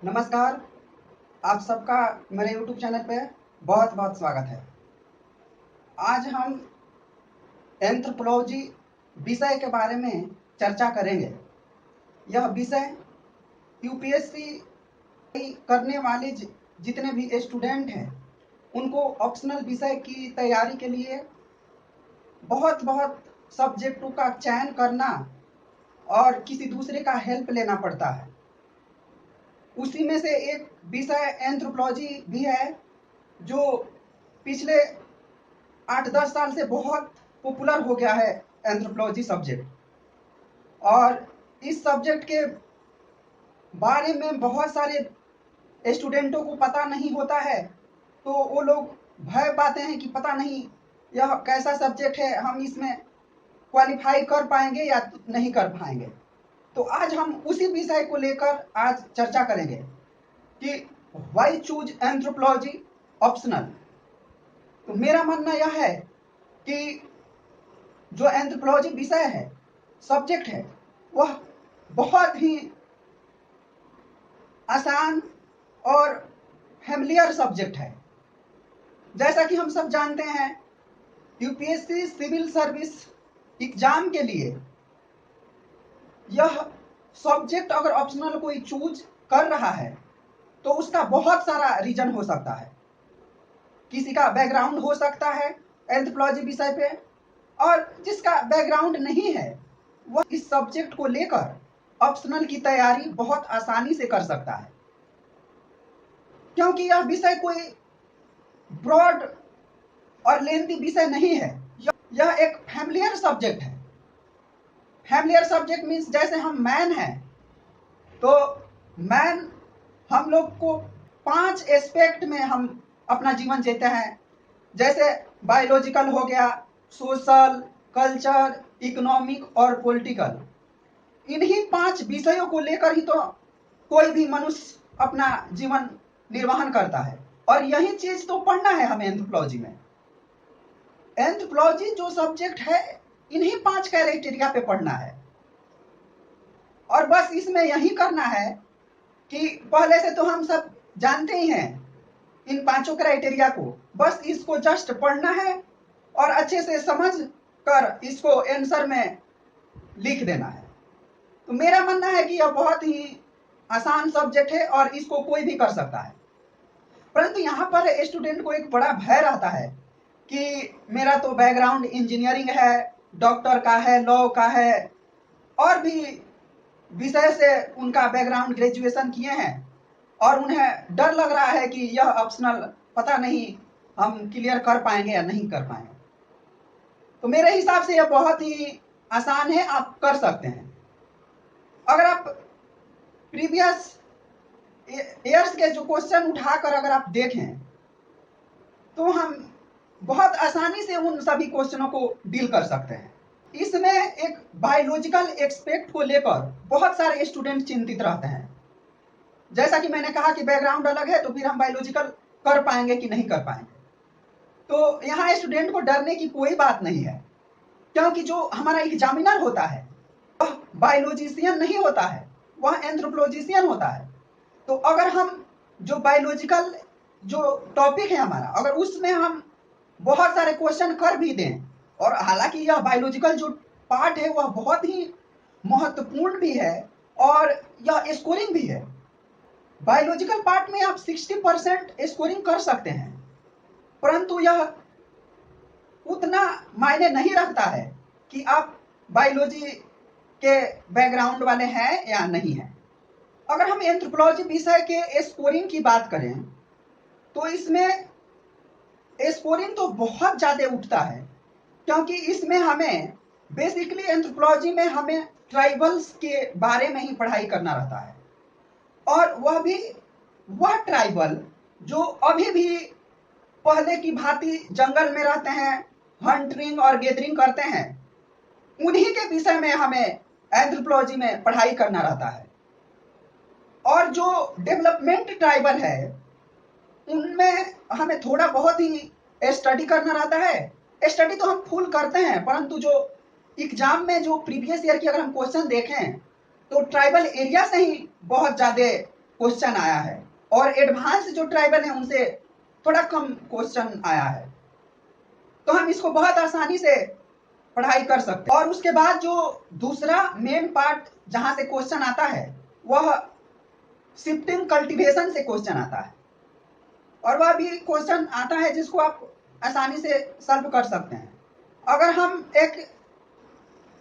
नमस्कार। आप सबका मेरे YouTube चैनल पे बहुत बहुत स्वागत है। आज हम एंथ्रोपोलॉजी विषय के बारे में चर्चा करेंगे। यह विषय यूपीएससी करने वाले जितने भी स्टूडेंट हैं उनको ऑप्शनल विषय की तैयारी के लिए बहुत बहुत सब्जेक्टों का चयन करना और किसी दूसरे का हेल्प लेना पड़ता है। उसी में से एक विषय एंथ्रोपोलॉजी भी है जो पिछले 8-10 साल से बहुत पॉपुलर हो गया है एंथ्रोपोलॉजी सब्जेक्ट। और इस सब्जेक्ट के बारे में बहुत सारे स्टूडेंटों को पता नहीं होता है, तो वो लोग भय पाते हैं कि पता नहीं यह कैसा सब्जेक्ट है, हम इसमें क्वालिफाई कर पाएंगे या नहीं कर पाएंगे। तो आज हम उसी विषय को लेकर आज चर्चा करेंगे कि व्हाई चूज एंथ्रोपोलॉजी ऑप्शनल। तो मेरा मानना यह है कि जो एंथ्रोपोलॉजी विषय है, सब्जेक्ट है, वह बहुत ही आसान और फैमिलियर सब्जेक्ट है। जैसा कि हम सब जानते हैं, यूपीएससी सिविल सर्विस एग्जाम के लिए यह सब्जेक्ट अगर ऑप्शनल कोई चूज कर रहा है तो उसका बहुत सारा रीजन हो सकता है। किसी का बैकग्राउंड हो सकता है एंथ्रोपोलॉजी विषय पे, और जिसका बैकग्राउंड नहीं है वह इस सब्जेक्ट को लेकर ऑप्शनल की तैयारी बहुत आसानी से कर सकता है, क्योंकि यह विषय कोई ब्रॉड और लेंथी विषय नहीं है। यह एक फैमिलियर सब्जेक्ट है। फैमिलियर सब्जेक्ट मीन्स जैसे हम मैन हैं तो मैन हम लोग को 5 एस्पेक्ट में हम अपना जीवन जीते हैं। जैसे बायोलॉजिकल हो गया, सोशल, कल्चर, इकोनॉमिक और पॉलिटिकल। इन्हीं 5 विषयों को लेकर ही तो कोई भी मनुष्य अपना जीवन निर्वहन करता है, और यही चीज तो पढ़ना है हमें एंथ्रोपोलॉजी में। एंथ्रोपोलॉजी जो सब्जेक्ट है, इन्हीं 5 क्राइटेरिया पे पढ़ना है, और बस इसमें यही करना है कि पहले से तो हम सब जानते ही हैं इन 5 क्राइटेरिया को, बस इसको जस्ट पढ़ना है और अच्छे से समझ कर इसको आंसर में लिख देना है। तो मेरा मानना है कि यह बहुत ही आसान सब्जेक्ट है और इसको कोई भी कर सकता है। परंतु यहाँ पर स्टूडेंट को एक बड़ा भय रहता है कि मेरा तो बैकग्राउंड इंजीनियरिंग है, डॉक्टर का है, लॉ का है, और भी विषय से उनका बैकग्राउंड ग्रेजुएशन किए हैं, और उन्हें डर लग रहा है कि यह ऑप्शनल पता नहीं हम क्लियर कर पाएंगे या नहीं कर पाएंगे। तो मेरे हिसाब से यह बहुत ही आसान है, आप कर सकते हैं। अगर आप प्रीवियस ईयर्स के जो क्वेश्चन उठाकर अगर आप देखें तो हम बहुत आसानी से उन सभी क्वेश्चनों को डील कर सकते हैं। इसमें एक बायोलॉजिकल एक्सपेक्ट को लेकर बहुत सारे स्टूडेंट चिंतित रहते हैं। जैसा कि मैंने कहा कि बैकग्राउंड अलग है तो फिर हम बायोलॉजिकल कर पाएंगे कि नहीं कर पाएंगे। तो यहाँ स्टूडेंट को डरने की कोई बात नहीं है, क्योंकि जो हमारा एग्जामिनर होता है वह बायोलॉजिशियन नहीं होता है, वह एंथ्रोपोलॉजिशियन होता है। तो अगर हम जो बायोलॉजिकल जो टॉपिक है हमारा, अगर उसमें हम बहुत सारे क्वेश्चन कर भी दें, और हालांकि यह बायोलॉजिकल जो पार्ट है वह बहुत ही महत्वपूर्ण भी है और यह स्कोरिंग भी है। बायोलॉजिकल पार्ट में आप 60% स्कोरिंग कर सकते हैं, परंतु यह उतना मायने नहीं रखता है कि आप बायोलॉजी के बैकग्राउंड वाले हैं या नहीं हैं। अगर हम एंथ्रोपोलॉजी विषय के स्कोरिंग की बात करें तो इसमें स्कोरिंग तो बहुत ज़्यादा उठता है, क्योंकि इसमें हमें बेसिकली एंथ्रोपोलॉजी में हमें ट्राइबल्स के बारे में ही पढ़ाई करना रहता है, और वह भी वह ट्राइबल जो अभी भी पहले की भांति जंगल में रहते हैं, हंटिंग और गैदरिंग करते हैं, उन्हीं के विषय में हमें एंथ्रोपोलॉजी में पढ़ाई करना रहता है। और जो डेवलपमेंट ट्राइबल है उनमें हमें थोड़ा बहुत ही स्टडी करना रहता है। स्टडी तो हम फुल करते हैं, परंतु जो एग्जाम में जो प्रीवियस ईयर की अगर हम क्वेश्चन देखें तो ट्राइबल एरिया से ही बहुत ज़्यादा क्वेश्चन आया है और एडवांस जो ट्राइबल है उनसे थोड़ा कम क्वेश्चन आया है, तो हम इसको बहुत आसानी से पढ़ाई कर सकते हैं। और उसके बाद जो दूसरा मेन पार्ट जहां से क्वेश्चन आता है वह शिफ्टिंग कल्टीवेशन से क्वेश्चन आता है, और वह भी क्वेश्चन आता है जिसको आप आसानी से सॉल्व कर सकते हैं। अगर हम एक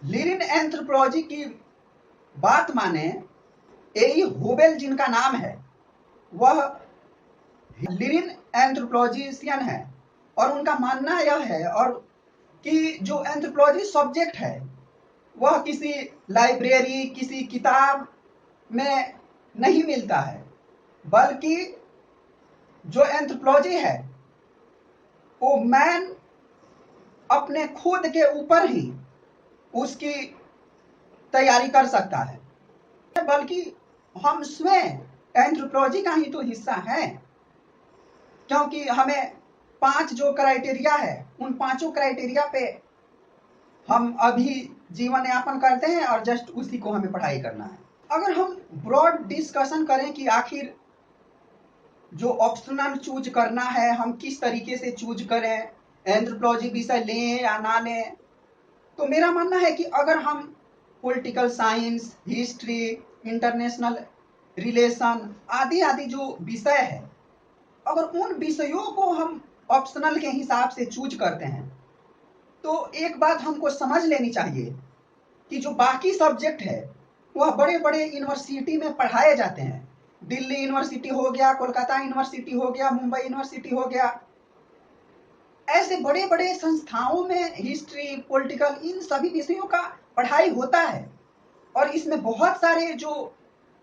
लिरिन एंथ्रोपोलॉजी की बात माने, एई होबेल जिनका नाम है वह लिरिन एंथ्रोपोलॉजिशियन है, और उनका मानना यह है और कि जो एंथ्रोपोलॉजी सब्जेक्ट है वह किसी लाइब्रेरी किसी किताब में नहीं मिलता है, बल्कि जो एंथ्रोपोलॉजी है वो मैन अपने खुद के ऊपर ही उसकी तैयारी कर सकता है, बल्कि हम स्वयं एंथ्रोपोलॉजी का ही तो हिस्सा है, क्योंकि हमें 5 जो क्राइटेरिया है उन 5 क्राइटेरिया पे हम अभी जीवन यापन करते हैं और जस्ट उसी को हमें पढ़ाई करना है। अगर हम ब्रॉड डिस्कशन करें कि आखिर जो ऑप्शनल चूज करना है हम किस तरीके से चूज करें, एंथ्रोपोलॉजी विषय लें या ना लें, तो मेरा मानना है कि अगर हम political science, history, international relation आदि आदि जो विषय है, अगर उन विषयों को हम ऑप्शनल के हिसाब से चूज करते हैं तो एक बात हमको समझ लेनी चाहिए कि जो बाकी सब्जेक्ट है वह बड़े बड़े यूनिवर्सिटी में पढ़ाए जाते हैं। दिल्ली यूनिवर्सिटी हो गया, कोलकाता यूनिवर्सिटी हो गया, मुंबई यूनिवर्सिटी हो गया, ऐसे बड़े बड़े संस्थाओं में हिस्ट्री, पॉलिटिकल, इन सभी विषयों का पढ़ाई होता है, और इसमें बहुत सारे जो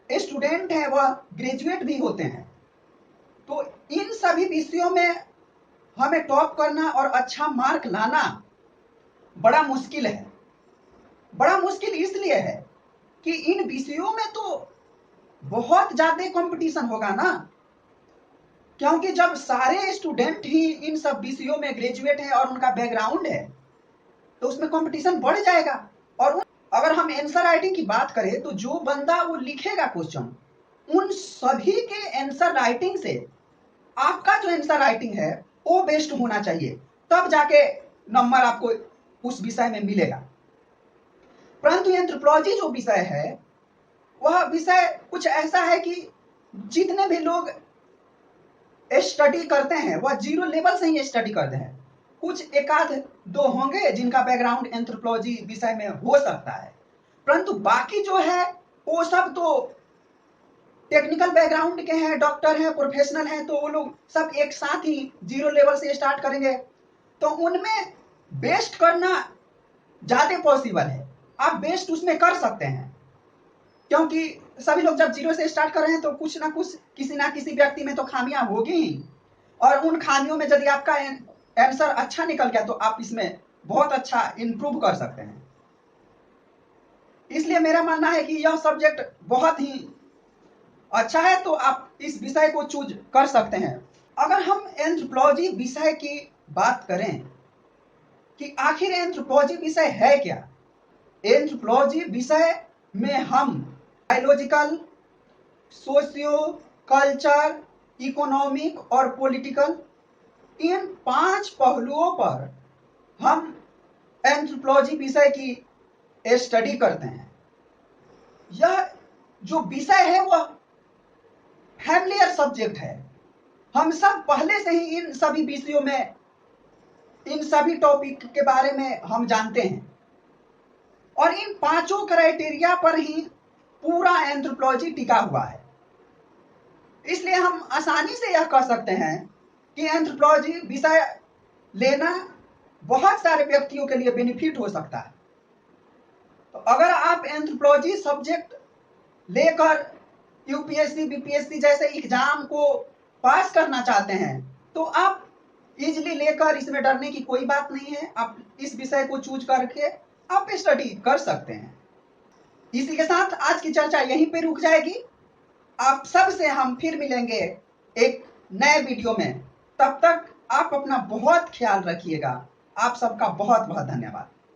स्टूडेंट हैं वह ग्रेजुएट भी होते हैं। तो इन सभी विषयों में हमें टॉप करना और अच्छा मार्क लाना बड़ा मुश्किल है। बड़ा मुश्किल इसलिए है कि इन विषयों में तो बहुत ज्यादा कंपटीशन होगा ना, क्योंकि जब सारे स्टूडेंट ही इन सब विषयों में ग्रेजुएट हैं और उनका बैकग्राउंड है तो उसमें कंपटीशन बढ़ जाएगा। और अगर हम आंसर राइटिंग की बात करें तो जो बंदा वो लिखेगा क्वेश्चन, उन सभी के आंसर राइटिंग से आपका जो आंसर राइटिंग है वो बेस्ट होना चाहिए, तब जाके नंबर आपको उस विषय में मिलेगा। परंतु एंथ्रोपोलॉजी जो विषय है वह विषय कुछ ऐसा है कि जितने भी लोग स्टडी करते हैं वह 0 लेवल से ही स्टडी करते हैं। कुछ एक आध दो होंगे जिनका बैकग्राउंड एंथ्रोपोलॉजी विषय में हो सकता है, परंतु बाकी जो है वो सब तो टेक्निकल बैकग्राउंड के हैं, डॉक्टर हैं, प्रोफेशनल हैं, तो वो लोग सब एक साथ ही 0 लेवल से स्टार्ट करेंगे। तो उनमें बेस्ट करना ज्यादा पॉसिबल है, आप बेस्ट उसमें कर सकते हैं, क्योंकि सभी लोग जब 0 से स्टार्ट कर रहे हैं तो कुछ ना कुछ किसी ना किसी व्यक्ति में तो खामियां होगी ही, और उन खामियों में यदि आपका आंसर अच्छा निकल गया तो आप इसमें बहुत अच्छा इंप्रूव कर सकते हैं। इसलिए मेरा मानना है कि यह सब्जेक्ट बहुत ही अच्छा है, तो आप इस विषय को चूज कर सकते हैं। अगर हम एंथ्रोपोलॉजी विषय की बात करें कि आखिर एंथ्रोपोलॉजी विषय है क्या, एंथ्रोपोलॉजी विषय में हम बायोलॉजिकल, सोशियो कल्चर, इकोनॉमिक और पॉलिटिकल, इन 5 पहलुओं पर हम एंथ्रोपोलॉजी विषय की स्टडी करते हैं। यह जो विषय है वह फैमिलियर सब्जेक्ट है, हम सब पहले से ही इन सभी विषयों में, इन सभी टॉपिक के बारे में हम जानते हैं, और इन 5 क्राइटेरिया पर ही पूरा एंथ्रोपोलॉजी टिका हुआ है। इसलिए हम आसानी से यह कह सकते हैं कि एंथ्रोपोलॉजी विषय लेना बहुत सारे व्यक्तियों के लिए बेनिफिट हो सकता है। तो अगर आप एंथ्रोपोलॉजी सब्जेक्ट लेकर यूपीएससी, बीपीएससी जैसे एग्जाम को पास करना चाहते हैं तो आप इजीली लेकर, इसमें डरने की कोई बात नहीं है, आप इस विषय को चूज करके आप स्टडी कर सकते हैं। इसी के साथ आज की चर्चा यहीं पे रुक जाएगी। आप सब से हम फिर मिलेंगे एक नए वीडियो में, तब तक आप अपना बहुत ख्याल रखिएगा। आप सबका बहुत बहुत धन्यवाद।